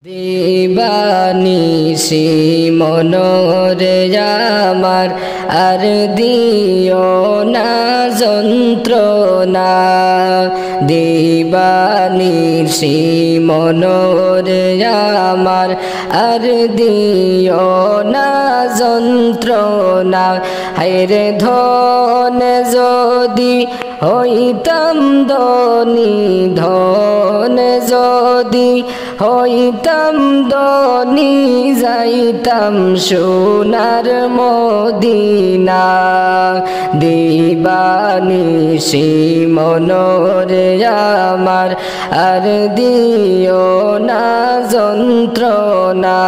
দিবানিশি মনোরে আমার আর দিও না যন্ত্রণা। দিবানিশি মনোরে আমার আর দিও না যন্ত্রণা। হায়রে ধন যদি হইতাম ধনী, ধন যদি হইতাম ধনী, যাইতাম সোনার মদিনা। দিবানিশি মনোরে আমার আর দিও না যন্ত্রণা।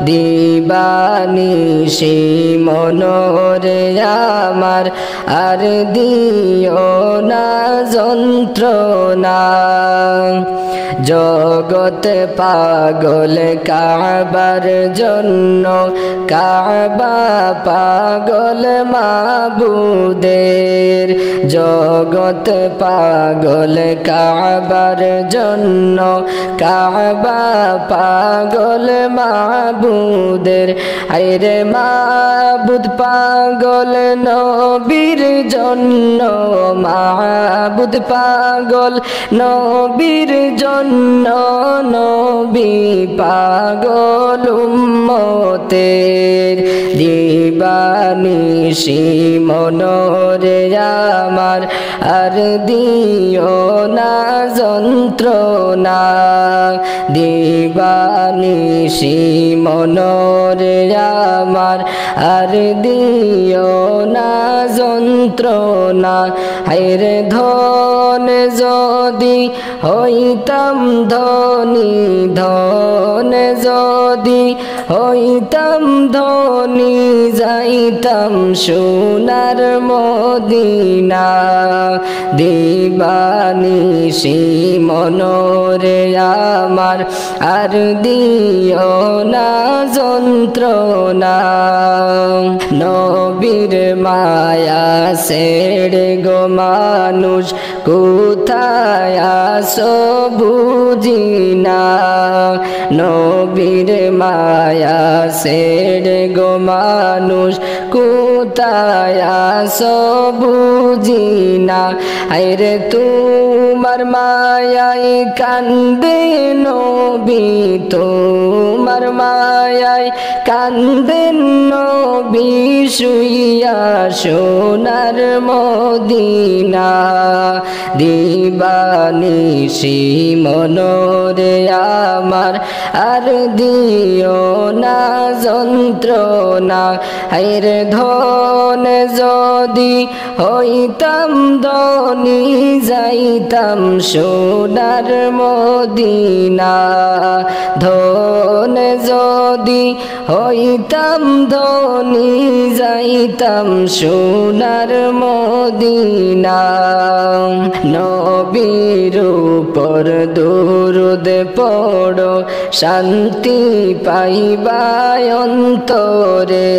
দিবানিশি মনোরে আমার আর দিও না যন্ত্রণা। জগত পাগল কাবার জন্য, কাবা পাগল মাবুদের। জগত পাগল কাবার জন্য, কাবা পাগল মাবুদের। আইরে মাবুদ পাগল নবীর জন্য, মাবুদ পাগল নবীর জন্য, নবী পাগল উম্মতের। দিবানিশি মনোরে আমার আর দিও না যন্ত্রণা। দিবানিশি মনোরে আমার আর দিও না যন্ত্রণা। হায়রে ধন যদি হইতাম ধনী, ধন যদি হইতাম ধনী, যাইতাম সোনার মদিনা। দিবানিশি মনোরে আমার আর দিও না যন্ত্রণা। নবীর মায়া ছেড়ে গো মানুষ কোথায় আসো বুঝি না। নবীর মায়া ছেড়ে গো মানুষ কোথায় আসো বুঝি না। আইরে তোমার মায়াই কান্দে নবী, তোমার মায়াই কান্দেন নবী শুইয়া সোনার মদিনা। দিবানিশি মনোরে আমার আর দিও না যন্ত্রণা। হায়রে ধন যদি হইতাম ধনী, যাইতাম সোনার মদিনা। ধন যদি হইতাম ধনী, যাইতাম সোনার মদিনা। নবীর উপর দরুদ পড়ো, শান্তি পাইবা অন্তরে।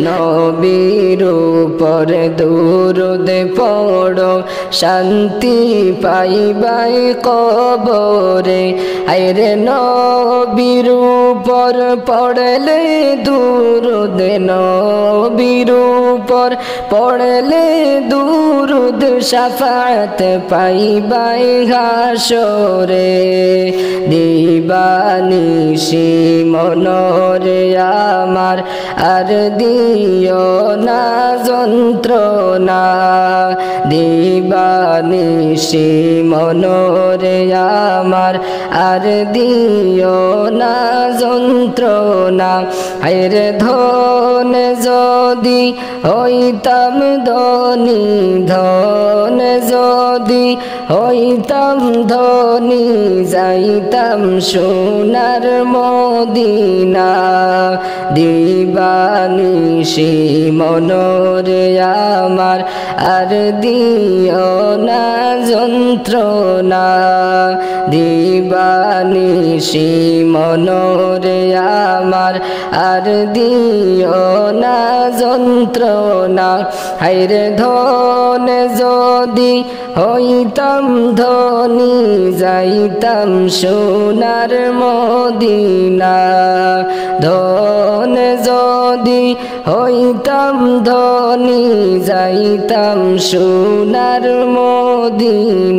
নবীর উপর দরুদ পড়ো, শান্তি পাইবা কবরে। আইরে নবীর উপর পড়লে দুরুদ, নবীর উপর পড়লে দুরুদ, শাফাত পাইবাই হাসরে। দিবানিশি মনোরে আমার আর দিও না যন্ত্রণা। দিবানিশি মনোরে আমার আর দিও না যন্ত্রণা। হায়রে ধন যদি হইতাম ধনী, ধন যদি হইতাম ধনী, যাইতাম সোনার মদিনা। দিবানিশি মনোরে আমার আর দিও না যন্ত্রণা। দিবানিশি মনোরে আমার আর দিও না যন্ত্রণা। হায়রে ধন যদি হইতাম হইতাম ধনী যাইতাম সোনার মদিনা ধন যদি হইতাম ধনী যাইতাম সোনার মদিনা